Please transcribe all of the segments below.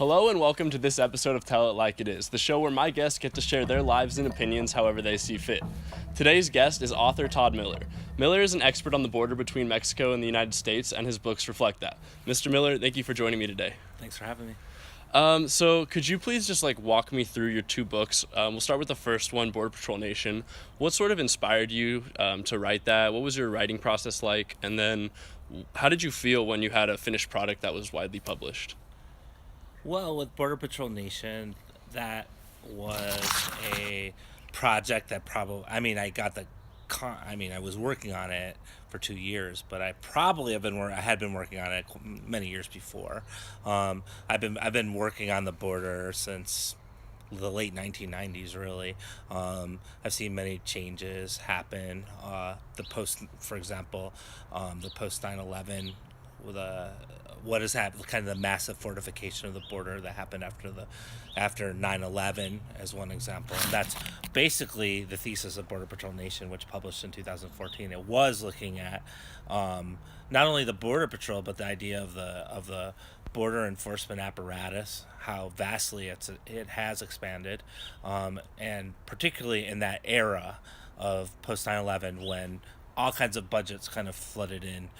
Hello and welcome to this episode of Tell It Like It Is, the show where my guests get to share their lives and opinions however they see fit. Today's guest is author Todd Miller. Miller is an expert on the border between Mexico and the United States, and his books reflect that. Mr. Miller, thank you for joining me today. Thanks for having me. So could you please just walk me through your two books? We'll start with the first one, Border Patrol Nation. What sort of inspired you to write that? What was your writing process like? And then how did you feel when you had a finished product that was widely published? Well, with Border Patrol Nation, that was a project that I was working on it for 2 years, but I had been working on it many years before. I've been working on the border since the late 1990s, really. I've seen many changes happen. For example, the post 9/11 with what has happened, kind of the massive fortification of the border that happened after 9/11 as one example. And that's basically the thesis of Border Patrol Nation, which published in 2014. It was looking at not only the Border Patrol, but the idea of the border enforcement apparatus, how vastly it has expanded, and particularly in that era of post 9/11 when all kinds of budgets kind of flooded in,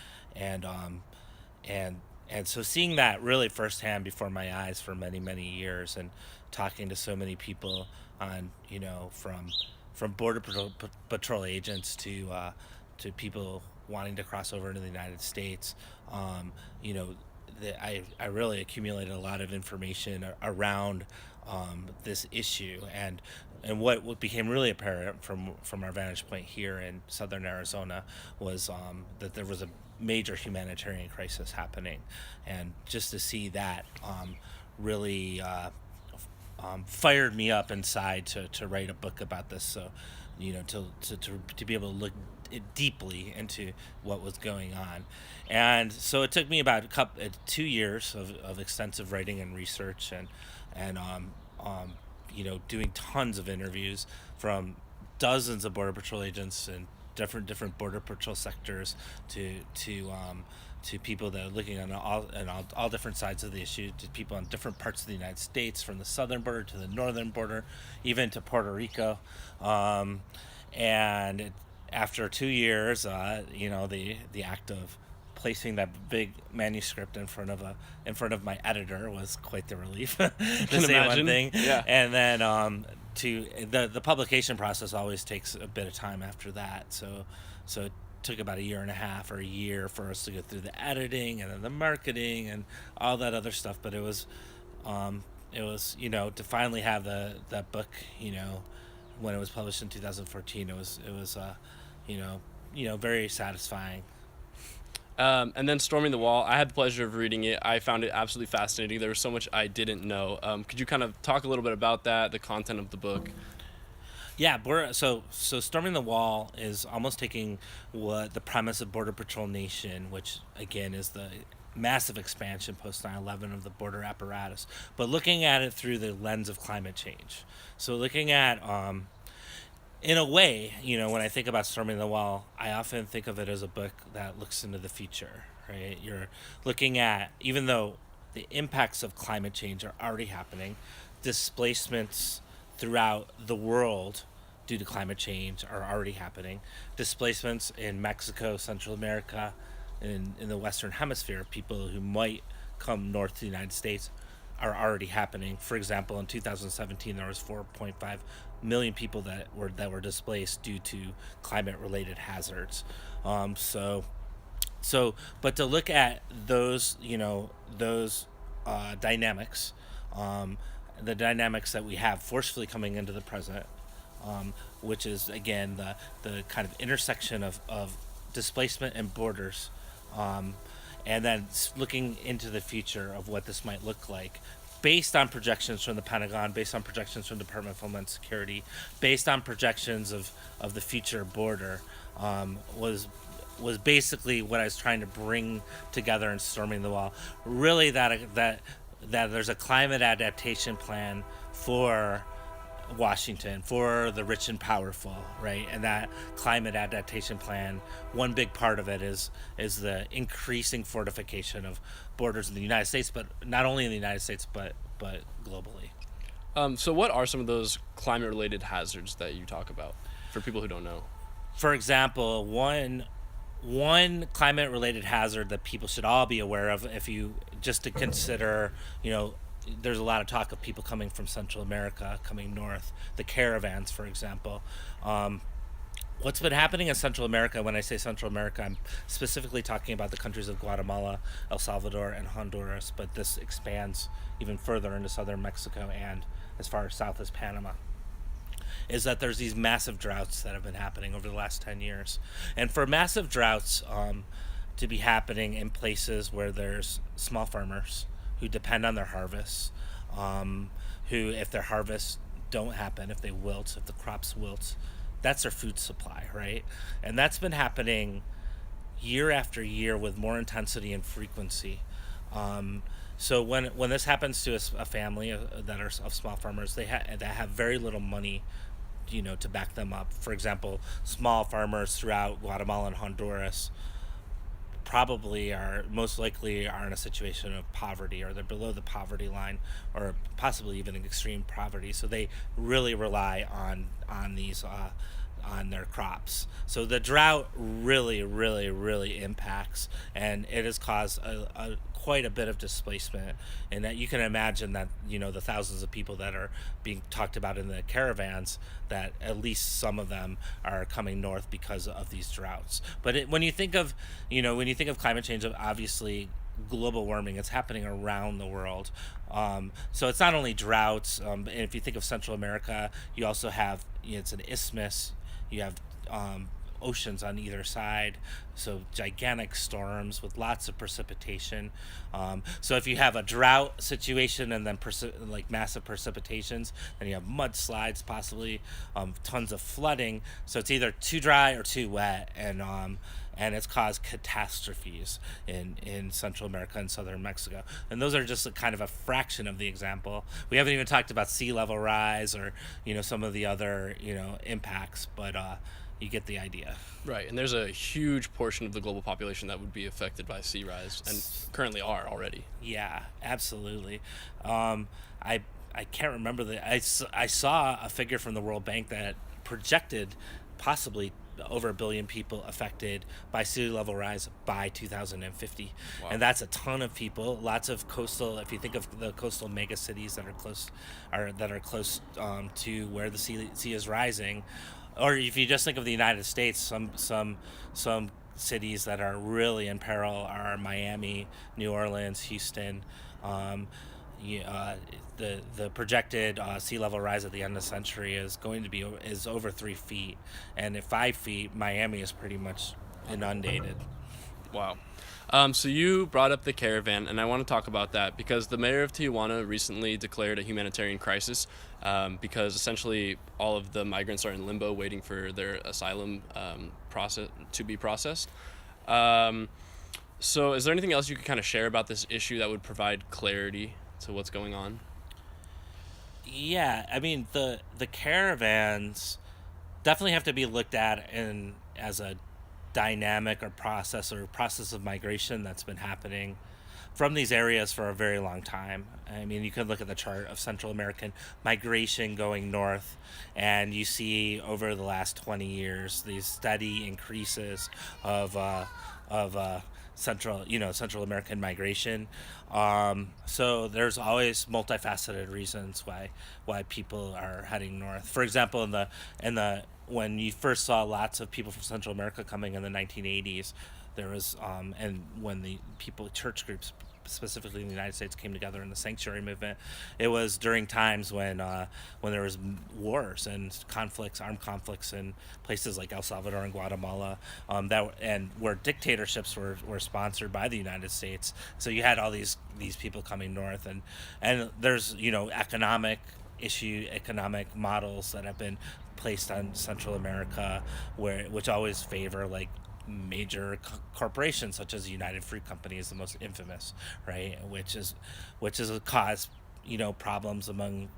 and so seeing that really firsthand before my eyes for many, many years, and talking to so many people on, from Border Patrol agents to people wanting to cross over into the United States, I really accumulated a lot of information around this issue, and what became really apparent from our vantage point here in southern Arizona was that there was a major humanitarian crisis happening, and just to see that really fired me up inside to write a book about this. So, to be able to look deeply into what was going on, and so it took me about 2 years of extensive writing and research, and doing tons of interviews from dozens of Border Patrol agents and different Border Patrol sectors to people that are looking on all different sides of the issue, to people on different parts of the United States, from the southern border to the northern border, even to Puerto Rico, after 2 years, the act of placing that big manuscript in front of my editor was quite the relief. To say imagine. one thing, Yeah. and then the publication process always takes a bit of time after that. So it took about a year and a half or a year for us to go through the editing and then the marketing and all that other stuff. But it was to finally have that book, when it was published in 2014, it was very satisfying. And then Storming the Wall, I had the pleasure of reading it. I found it absolutely fascinating. There was so much I didn't know. Could you kind of talk a little bit about that, the content of the book? Yeah, so Storming the Wall is almost taking what the premise of Border Patrol Nation, which again is the massive expansion post 9/11 of the border apparatus, but looking at it through the lens of climate change. So looking at in a way, when I think about Storming the Wall, I often think of it as a book that looks into the future, right? You're looking at, even though the impacts of climate change are already happening, displacements throughout the world due to climate change are already happening. Displacements in Mexico, Central America, in the Western Hemisphere, people who might come north to the United States are already happening. For example, in 2017, there was 4.5 million people that were displaced due to climate-related hazards. But to look at those dynamics, the dynamics that we have forcefully coming into the present, which is again the kind of intersection of displacement and borders. And then looking into the future of what this might look like, based on projections from the Pentagon, based on projections from the Department of Homeland Security, based on projections of the future border, was basically what I was trying to bring together in Storming the Wall. Really, that there's a climate adaptation plan for Washington, for the rich and powerful, right? And that climate adaptation plan, one big part of it is the increasing fortification of borders in the United States, but not only in the United States, but but globally. So what are some of those climate-related hazards that you talk about for people who don't know? For example, one climate related hazard that people should all be aware of, if you just to consider, you know, there's a lot of talk of people coming from Central America coming north, the caravans, for example. Um, what's been happening in Central America, when I say Central America, I'm specifically talking about the countries of Guatemala, El Salvador, and Honduras, but this expands even further into southern Mexico and as far south as Panama, is that there's these massive droughts that have been happening over the last 10 years. And for massive droughts to be happening in places where there's small farmers who depend on their harvests, who, if their harvests don't happen, if they wilt, if the crops wilt, that's their food supply, right? And that's been happening year after year with more intensity and frequency. Um, so when this happens to a family that are of small farmers, that have very little money, to back them up. For example, small farmers throughout Guatemala and Honduras probably are most likely are in a situation of poverty, or they're below the poverty line, or possibly even in extreme poverty. So they really rely on these on their crops. So the drought really, really, really impacts, and it has caused a quite a bit of displacement. And that you can imagine that the thousands of people that are being talked about in the caravans, that at least some of them are coming north because of these droughts. But when you think of climate change, obviously global warming, it's happening around the world. So it's not only droughts. And if you think of Central America, you also have, it's an isthmus. You have oceans on either side, so gigantic storms with lots of precipitation. So if you have a drought situation and then massive precipitations, then you have mudslides, possibly tons of flooding. So it's either too dry or too wet, and it's caused catastrophes in Central America and southern Mexico. And those are just a kind of a fraction of the example. We haven't even talked about sea level rise, or some of the other impacts, but you get the idea. Right, and there's a huge portion of the global population that would be affected by sea rise, and currently are already. Yeah, absolutely. I can't remember I saw a figure from the World Bank that projected possibly over a billion people affected by sea level rise by 2050. Wow. And that's a ton of people. Lots of coastal, if you think of the coastal mega cities that are close to where the sea is rising, or if you just think of the United States, some cities that are really in peril are Miami, New Orleans, Houston. The projected sea level rise at the end of the century is over 3 feet, and at 5 feet, Miami is pretty much inundated. Wow. So you brought up the caravan, and I want to talk about that because the mayor of Tijuana recently declared a humanitarian crisis, because essentially all of the migrants are in limbo waiting for their asylum process to be processed. So is there anything else you could kind of share about this issue that would provide clarity to what's going on? Yeah, I mean the caravans definitely have to be looked at as a dynamic or process of migration that's been happening from these areas for a very long time. I mean, you could look at the chart of Central American migration going north, and you see over the last 20 years these steady increases of Central American migration. So there's always multifaceted reasons why people are heading north. For example, in the when you first saw lots of people from Central America coming in the 1980s, there was and when the church groups specifically in the United States came together in the sanctuary movement, it was during times when there was wars and armed conflicts in places like El Salvador and Guatemala, where dictatorships were sponsored by the United States. So you had all these people coming north, and there's economic models that have been placed on Central America, which always favor like major corporations such as United Fruit Company is the most infamous, right? Which is a cause problems among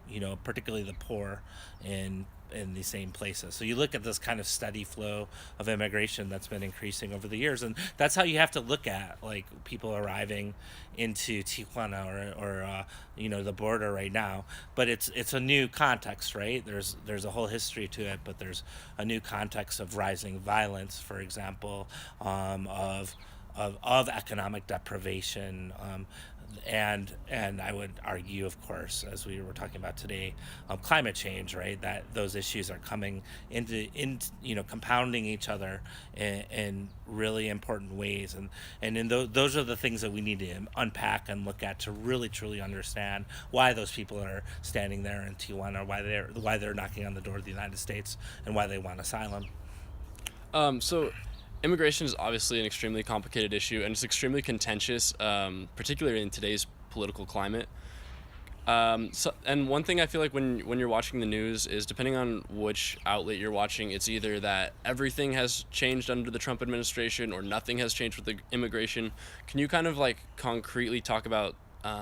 particularly the poor in in the same places. So you look at this kind of steady flow of immigration that's been increasing over the years, and that's how you have to look at like people arriving into Tijuana or the border right now. But it's a new context, right? There's a whole history to it, but there's a new context of rising violence, for example, of economic deprivation, and I would argue, of course, as we were talking about today, climate change, right? That those issues are coming compounding each other in really important ways, and those are the things that we need to unpack and look at to really truly understand why those people are standing there in Tijuana, why they're knocking on the door of the United States, and why they want asylum. So immigration is obviously an extremely complicated issue, and it's extremely contentious, particularly in today's political climate. And one thing I feel like when you're watching the news is, depending on which outlet you're watching, it's either that everything has changed under the Trump administration or nothing has changed with the immigration. Can you kind of like concretely talk about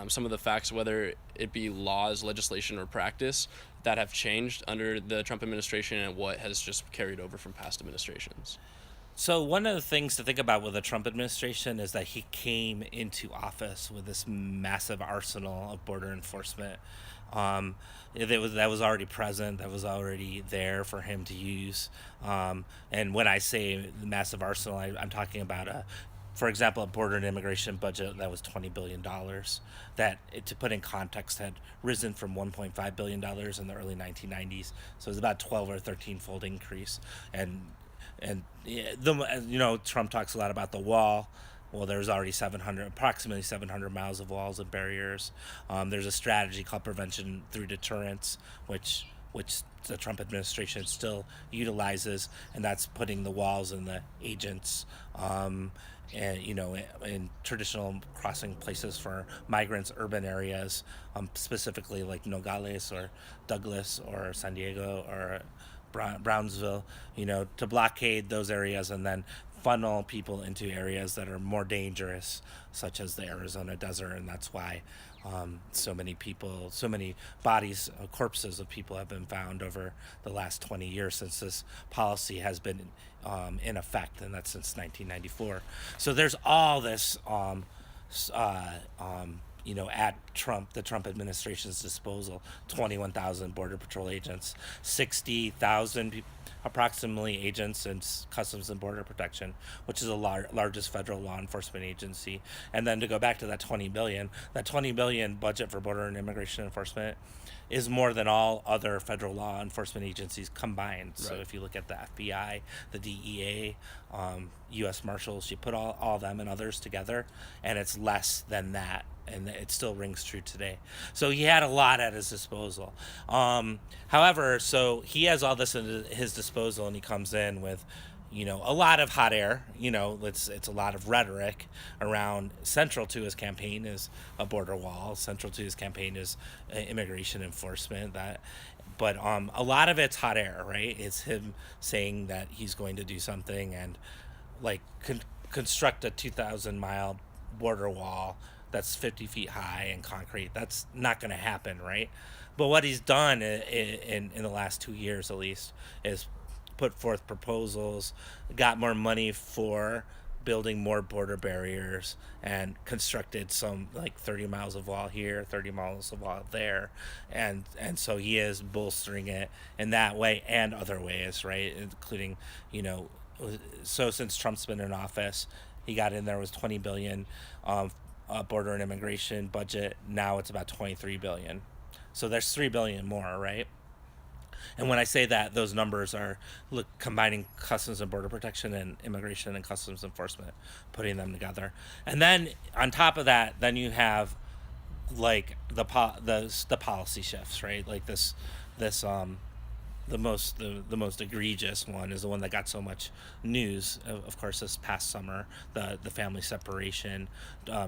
some of the facts, whether it be laws, legislation, or practice that have changed under the Trump administration, and what has just carried over from past administrations? So one of the things to think about with the Trump administration is that he came into office with this massive arsenal of border enforcement. Um, that was already present, that was already there for him to use. And when I say the massive arsenal, I'm talking about for example, a border and immigration budget that was $20 billion. That, to put in context, had risen from $1.5 billion in the early 1990s. So it was about 12 or 13-fold increase. And yeah, Trump talks a lot about the wall. Well, there's already approximately 700 miles of walls and barriers. There's a strategy called prevention through deterrence, which the Trump administration still utilizes, and that's putting the walls and the agents, in traditional crossing places for migrants, urban areas, specifically like Nogales or Douglas or San Diego or Brownsville, to blockade those areas and then funnel people into areas that are more dangerous, such as the Arizona desert. And that's why so many bodies, corpses of people have been found over the last 20 years since this policy has been in effect, and that's since 1994. So there's all this at the Trump administration's disposal: 21,000 Border Patrol agents, 60,000 approximately agents in Customs and Border Protection, which is the largest federal law enforcement agency. And then to go back to that 20 billion budget for border and immigration enforcement is more than all other federal law enforcement agencies combined. So Right. if you look at the FBI, the DEA, U.S. Marshals, you put all of them and others together, and it's less than that. And it still rings true today. So he had a lot at his disposal. However, so he has all this at his disposal, and he comes in with, a lot of hot air. It's a lot of rhetoric around. Central to his campaign is a border wall. Central to his campaign is immigration enforcement. But a lot of it's hot air, right? It's him saying that he's going to do something and like construct a 2,000-mile border wall that's 50 feet high and concrete. That's not going to happen, right? But what he's done in the last 2 years, at least, is put forth proposals, got more money for building more border barriers, and constructed some like 30 miles of wall here, 30 miles of wall there, and so he is bolstering it in that way and other ways, right? Including, so since Trump's been in office, he got in there was 20 billion border and immigration budget. Now it's about 23 billion. So there's 3 billion more, right? And when I say that, those numbers are combining Customs and Border Protection and Immigration and Customs Enforcement, putting them together. And then on top of that, then you have like the policy shifts, right? Like this the most egregious one is the one that got so much news, of course, this past summer, the family separation.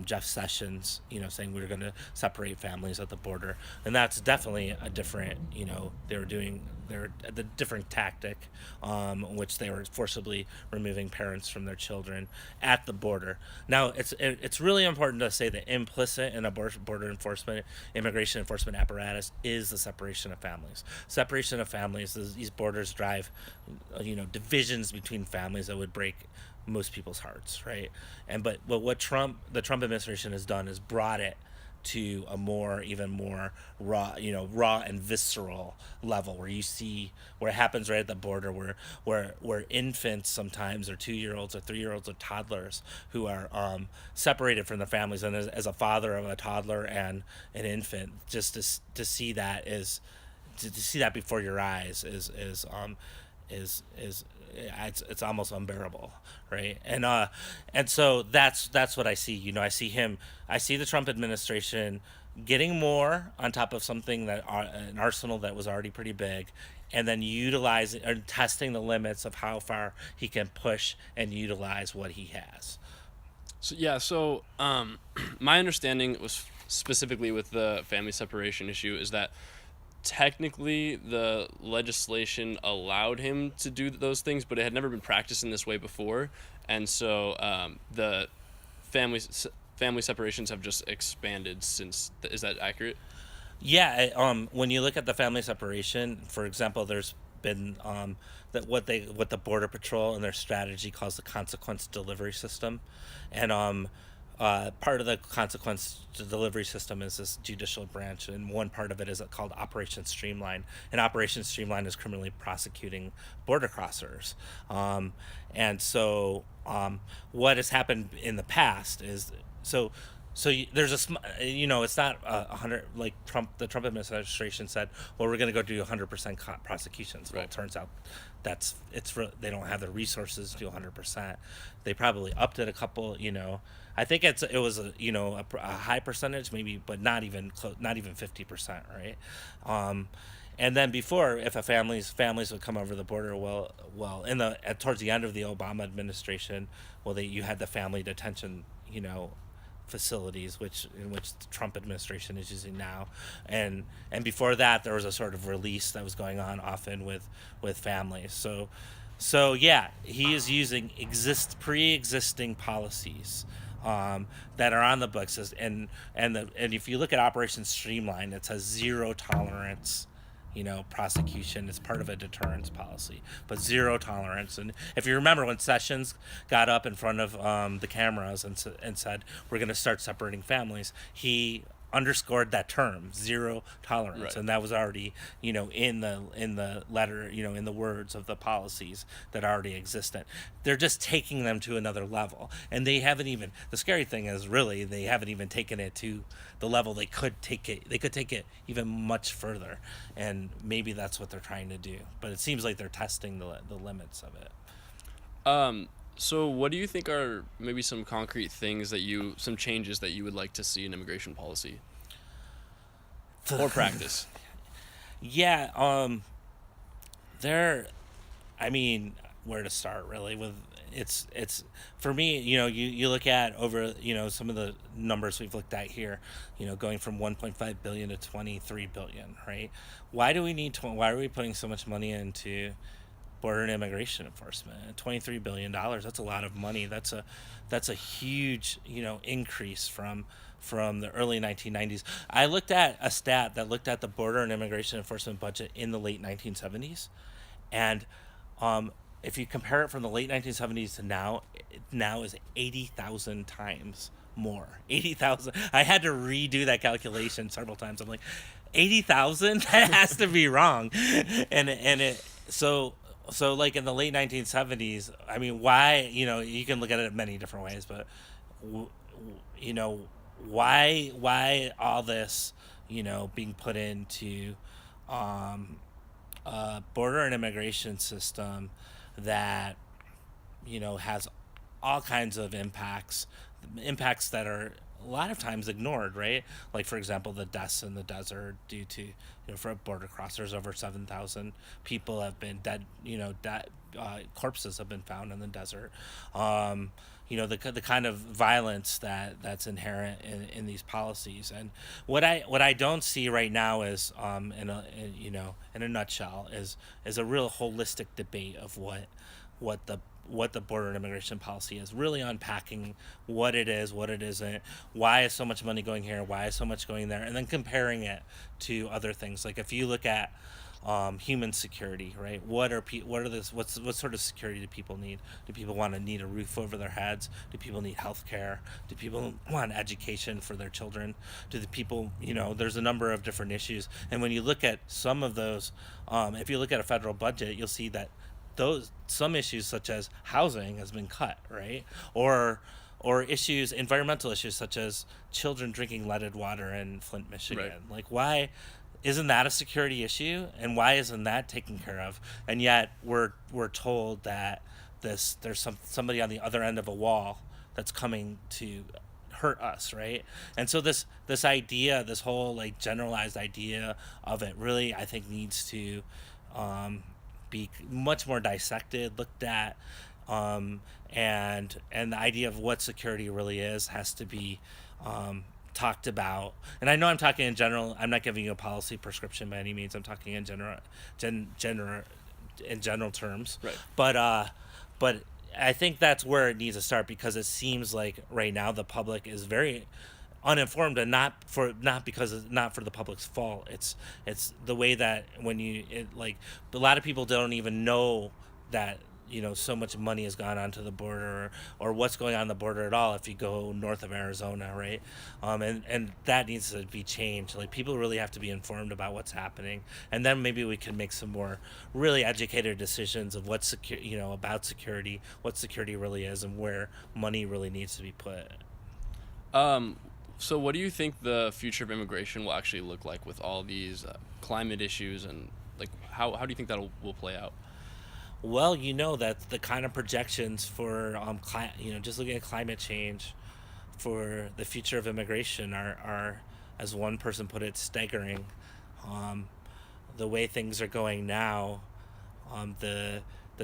Jeff Sessions, saying we're going to separate families at the border, and that's definitely a different, they're the different tactic, in which they were forcibly removing parents from their children at the border. Now, it's really important to say that implicit in a border enforcement, immigration enforcement apparatus is the separation of families. Separation of families families. These borders drive, divisions between families that would break most people's hearts, right? But what the Trump administration has done is brought it to a even more raw and visceral level, where you see where it happens right at the border, where infants sometimes, or 2 year olds or 3 year olds or toddlers, who are separated from their families. And as a father of a toddler and an infant, just to see that to see that before your eyes is it's almost unbearable, right? And so that's what I see. I see the Trump administration getting more on top of something that an arsenal that was already pretty big, and then utilizing or testing the limits of how far he can push and utilize what he has. So my understanding was specifically with the family separation issue is that technically the legislation allowed him to do those things, but it had never been practiced in this way before, and so the family family separations have just expanded since. Is that accurate? Yeah, when you look at the family separation, for example, there's been that what the Border Patrol and their strategy calls the consequence delivery system, and part of the consequence delivery system is this judicial branch, and one part of it is called Operation Streamline. And Operation Streamline is criminally prosecuting border crossers. And so, what has happened in the past is there's it's not 100, like the Trump administration said. Well, we're going to go do 100% prosecutions. Well, Right. it turns out they don't have the resources to do 100%. They probably upped it a couple. I think it was a high percentage maybe, but not even 50%, right? And then before, if families would come over the border, towards the end of the Obama administration, you had the family detention, facilities, in which the Trump administration is using now, and before that there was a sort of release that was going on often with families. So yeah, he is using pre-existing policies that are on the books, and if you look at Operation Streamline, it says zero tolerance. Prosecution is part of a deterrence policy, but zero tolerance. And if you remember when Sessions got up in front of the cameras and said, "We're going to start separating families," he underscored that term, zero tolerance. Right. And that was already, in the letter, in the words of the policies that already existed. They're just taking them to another level, and they haven't even. The scary thing is, really, they haven't even taken it to the level they could take it. They could take it even much further, and maybe that's what they're trying to do. But it seems like they're testing the limits of it. So what do you think are maybe some concrete things some changes that you would like to see in immigration policy or practice? Yeah, I mean, where to start really with it's for me, you look at over, some of the numbers we've looked at here, going from 1.5 billion to 23 billion, right? Why are we putting so much money into border and immigration enforcement? $23 billion, that's a lot of money. That's a huge, increase from the early 1990s. I looked at a stat that looked at the border and immigration enforcement budget in the late 1970s, and if you compare it from the late 1970s to now is 80,000 times more. 80,000. I had to redo that calculation several times. I'm like, 80,000? That has to be wrong. And it so like in the late 1970s, I mean, why, you can look at it in many different ways, but why all this, being put into border and immigration system that has all kinds of impacts that are a lot of times ignored, right? Like, for example, the deaths in the desert due to, for border crossers, over 7,000 people have been dead, corpses have been found in the desert. The kind of violence that's inherent in these policies. And what I don't see right now is, in a nutshell, is a real holistic debate of what the border and immigration policy is, really unpacking what it is, what it isn't, why is so much money going here, why is so much going there, and then comparing it to other things. Like, if you look at human security, right? What sort of security do people need? Do people want to need a roof over their heads? Do people need health care? Do people want education for their children? Do the people, there's a number of different issues. And when you look at some of those, if you look at a federal budget, you'll see that those some issues such as housing has been cut, right? Or environmental issues such as children drinking leaded water in Flint, Michigan. Right. Like, why isn't that a security issue, and why isn't that taken care of? And yet we're told that there's somebody on the other end of a wall that's coming to hurt us, right? And so this idea, this whole like generalized idea of it, really I think needs to um, be much more dissected, looked at, um, and the idea of what security really is has to be talked about. And I know I'm talking in general. I'm not giving you a policy prescription by any means. I'm talking in general terms. Right. But I think that's where it needs to start, because it seems like right now the public is very uninformed, and not for the public's fault. It's the way that like a lot of people don't even know that so much money has gone onto the border, or what's going on the border at all if you go north of Arizona, right? And that needs to be changed. Like, people really have to be informed about what's happening, and then maybe we can make some more really educated decisions of about security, what security really is, and where money really needs to be put. Um, so, what do you think the future of immigration will actually look like with all these climate issues, and like how do you think that will play out? Well, that the kind of projections for just looking at climate change for the future of immigration are, as one person put it, staggering. Um, the way things are going now, the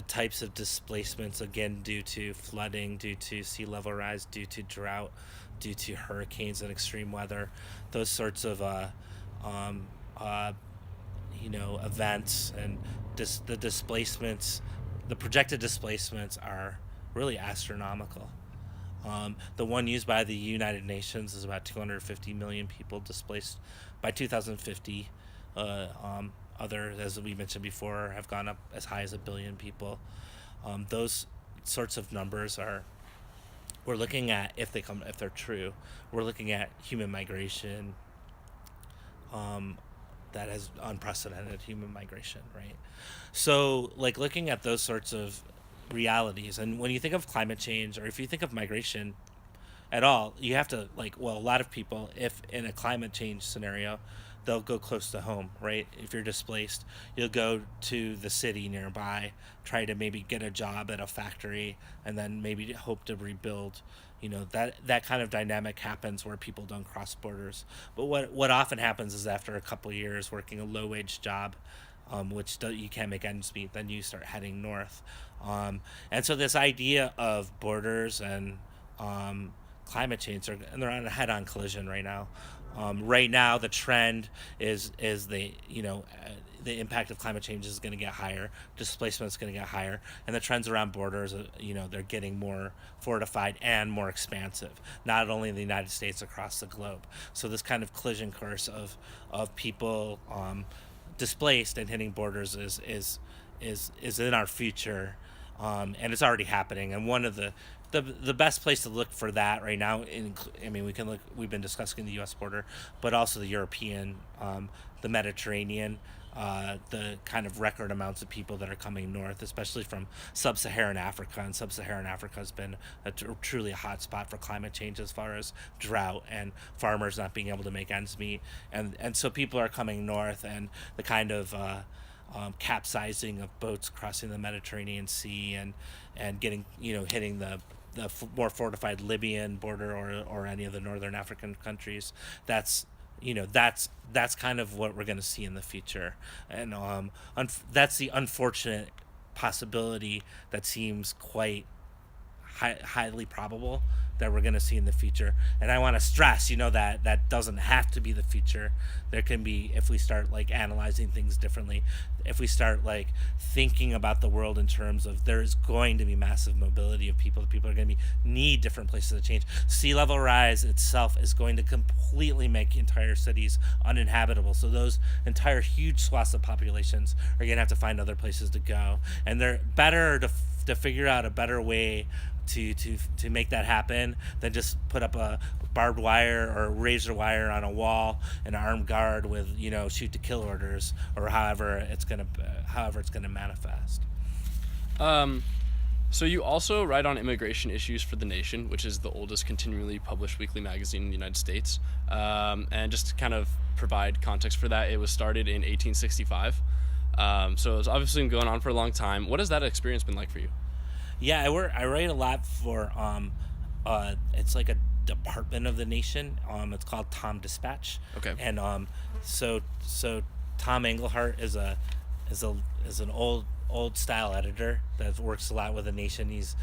types of displacements, again, due to flooding, due to sea level rise, due to drought, due to hurricanes and extreme weather, those sorts of um, uh, events, and the displacements, the projected displacements are really astronomical. The one used by the United Nations is about 250 million people displaced by 2050. Others, as we mentioned before, have gone up as high as a billion people. Those sorts of numbers we're looking at, if they're true, we're looking at human migration, um, that has unprecedented human migration, right? So, like, looking at those sorts of realities, and when you think of climate change, or if you think of migration at all, you have to, a lot of people, if in a climate change scenario, they'll go close to home, right? If you're displaced, you'll go to the city nearby, try to maybe get a job at a factory, and then maybe hope to rebuild. That kind of dynamic happens where people don't cross borders. But what often happens is, after a couple of years working a low wage job, you can't make ends meet, then you start heading north. And so this idea of borders and climate change they're on a head-on collision right now. Right now, the trend is the impact of climate change is going to get higher, displacement is going to get higher, and the trends around borders, they're getting more fortified and more expansive, not only in the United States, across the globe. So this kind of collision course of people displaced and hitting borders is in our future, and it's already happening. And one of the best place to look for that right now, we've been discussing the U.S. border, but also the European, the Mediterranean, the kind of record amounts of people that are coming north, especially from sub-Saharan Africa. And sub-Saharan Africa has been truly a hot spot for climate change, as far as drought and farmers not being able to make ends meet. And so people are coming north, and the kind of capsizing of boats crossing the Mediterranean Sea, and getting, hitting the more fortified Libyan border, or any of the northern African countries. That's kind of what we're going to see in the future. And that's the unfortunate possibility that seems quite highly probable that we're going to see in the future. And I want to stress, that that doesn't have to be the future. There can be, if we start like analyzing things differently, if we start like thinking about the world in terms of there's going to be massive mobility of people are going to need different places to change. Sea level rise itself is going to completely make entire cities uninhabitable. So those entire huge swaths of populations are going to have to find other places to go, and they're better to figure out a better way to make that happen than just put up a barbed wire or razor wire on a wall, an armed guard with shoot to kill orders, or however it's gonna manifest. Um, so you also write on immigration issues for The Nation, which is the oldest continually published weekly magazine in the United States. And just to kind of provide context for that, it was started in 1865. So it's obviously been going on for a long time. What has that experience been like for you? Yeah, I write a lot for it's like a department of The Nation. It's called Tom Dispatch. Okay. And so Tom Englehart is an old style editor that works a lot with The Nation. His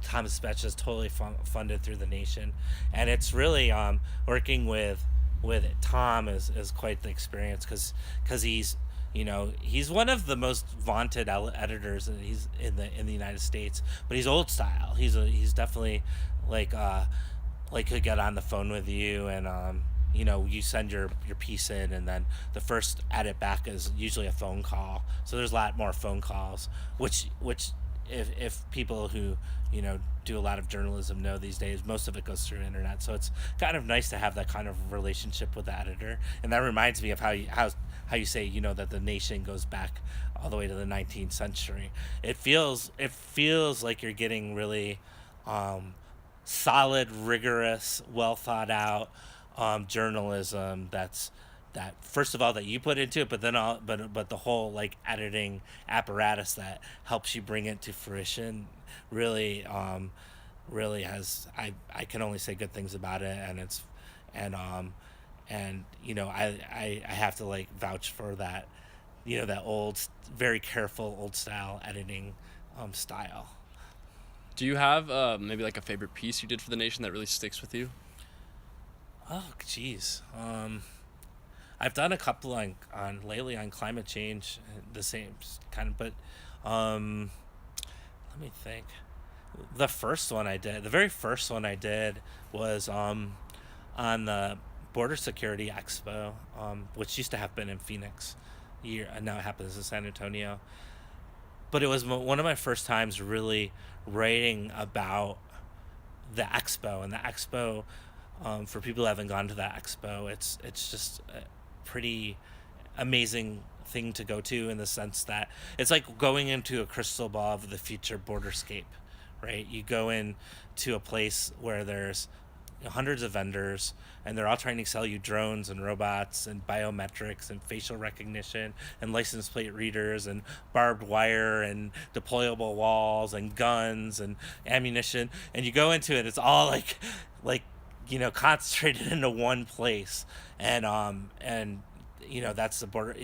Tom Dispatch is totally funded through The Nation, and it's really working with Tom is quite the experience, because he's one of the most vaunted editors, and he's in the United States, but he's old style. He's definitely like could get on the phone with you, and you send your piece in, and then the first edit back is usually a phone call. So there's a lot more phone calls, which if people who do a lot of journalism know these days, most of it goes through internet. So it's kind of nice to have that kind of relationship with the editor. And that reminds me of how you say that The Nation goes back all the way to the 19th century. It feels like you're getting really solid, rigorous, well thought out journalism that first of all that you put into it, but then but the whole like editing apparatus that helps you bring it to fruition really has, I can only say good things about it. And it's and I have to like vouch for that, that old, very careful old style editing style. Do you have maybe like a favorite piece you did for The Nation that really sticks with you? Oh geez. I've done a couple on lately on climate change, the same kind of, but let me think. The very first one I did was on the Border Security Expo, which used to happen in Phoenix, and now it happens in San Antonio. But it was one of my first times really writing about the expo, and the expo, for people who haven't gone to that expo, it's just a pretty amazing thing to go to, in the sense that it's like going into a crystal ball of the future borderscape, right? You go in to a place where there's hundreds of vendors, and they're all trying to sell you drones and robots and biometrics and facial recognition and license plate readers and barbed wire and deployable walls and guns and ammunition, and you go into it, it's all like concentrated into one place. And that's the border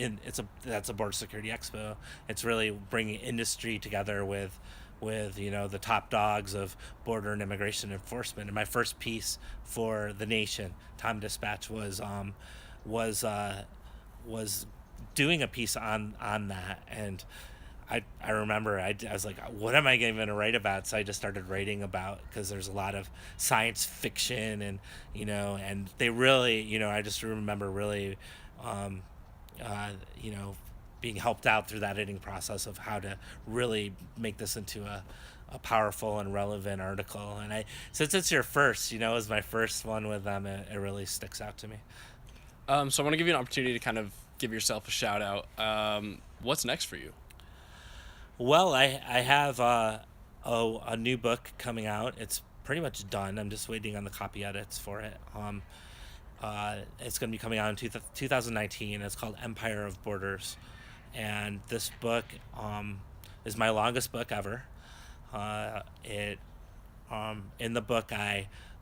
that's a border security expo. It's really bringing industry together with the top dogs of border and immigration enforcement. And my first piece for The Nation, Tom Dispatch, was doing a piece on that. And I remember I was like, what am I going to write about? So I just started writing about, because there's a lot of science fiction, and and they really, I just remember really being helped out through that editing process of how to really make this into a powerful and relevant article. And since it's your first, it was my first one with them, it really sticks out to me. So I want to give you an opportunity to kind of give yourself a shout out. What's next for you? Well, I have a new book coming out. It's pretty much done. I'm just waiting on the copy edits for it. It's going to be coming out in 2019. It's called Empire of Borders. And this book is my longest book ever. In the book,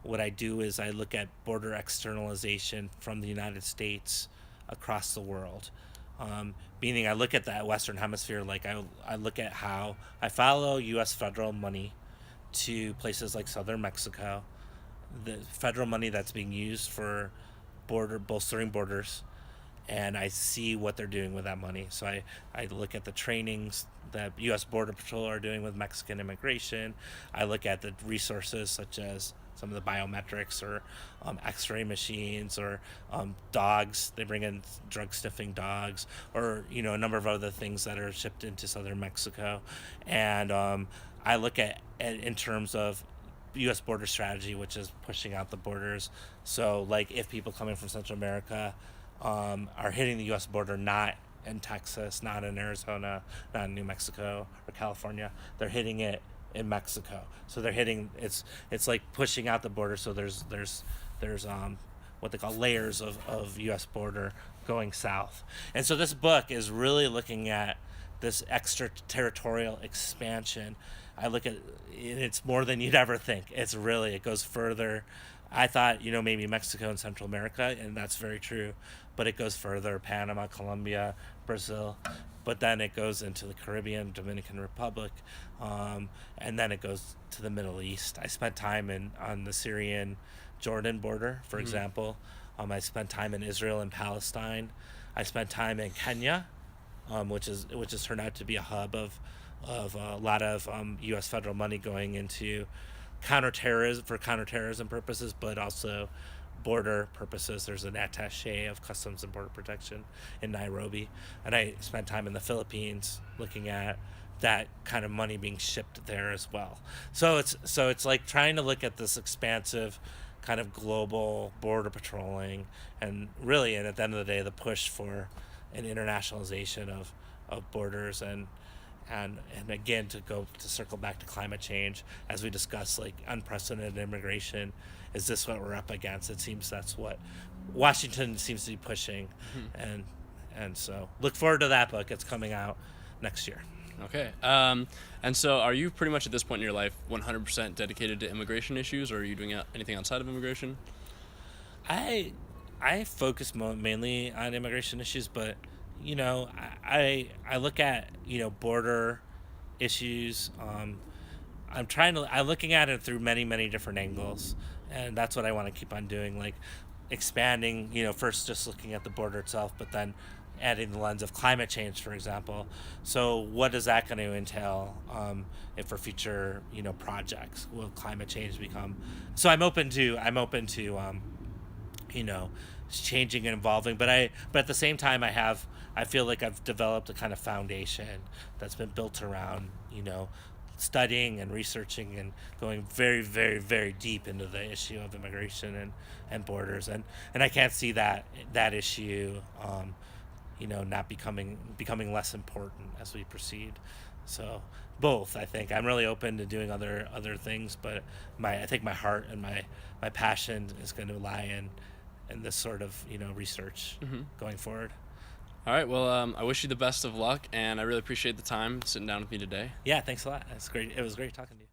what I do is I look at border externalization from the United States across the world. Meaning I look at that Western Hemisphere, like I look at how I follow U.S. federal money to places like southern Mexico, the federal money that's being used for border bolstering borders, and I see what they're doing with that money. So I look at the trainings that U.S. Border Patrol are doing with Mexican immigration. I look at the resources such as some of the biometrics or X-ray machines or dogs. They bring in drug sniffing dogs, or a number of other things that are shipped into southern Mexico, and I look at in terms of U.S. border strategy, which is pushing out the borders. So, like, if people coming from Central America are hitting the U.S. border, not in Texas, not in Arizona, not in New Mexico or California, they're hitting it in Mexico. So they're hitting it's like pushing out the border. So there's what they call layers of U.S. border going south. And so this book is really looking at this extraterritorial expansion. I look at it's more than you'd ever think. It goes further. I thought, maybe Mexico and Central America, and that's very true, but it goes further: Panama, Colombia, Brazil, but then it goes into the Caribbean, Dominican Republic, and then it goes to the Middle East. I spent time on the Syrian Jordan border, for example. I spent time in Israel and Palestine. I spent time in Kenya, which has turned out to be a hub of a lot of U.S. federal money going into counterterrorism purposes, but also border purposes. There's an attaché of Customs and Border Protection in Nairobi, and I spent time in the Philippines looking at that kind of money being shipped there as well. So it's like trying to look at this expansive kind of global border patrolling, and really, and at the end of the day, the push for an internationalization of borders, and again, to circle back to climate change, as we discussed, like unprecedented immigration. Is this what we're up against? It seems that's what Washington seems to be pushing, and so look forward to that book. It's coming out next year. Okay. And so are you pretty much at this point in your life 100% dedicated to immigration issues, or are you doing anything outside of immigration? I focus mainly on immigration issues, but I look at border issues. I'm looking at it through many different angles, and that's what I want to keep on doing, like expanding. First just looking at the border itself, but then adding the lens of climate change, for example. So what is that going to entail if for future projects? Will climate change become? So I'm open to changing and evolving, but at the same time I feel like I've developed a kind of foundation that's been built around studying and researching and going very very deep into the issue of immigration and borders, and I can't see that issue not becoming less important as we proceed. So both, I think I'm really open to doing other things, but I think my heart and my passion is going to lie in this sort of research going forward. All right. Well, I wish you the best of luck, and I really appreciate the time sitting down with me today. Yeah, thanks a lot. It's great. It was great talking to you.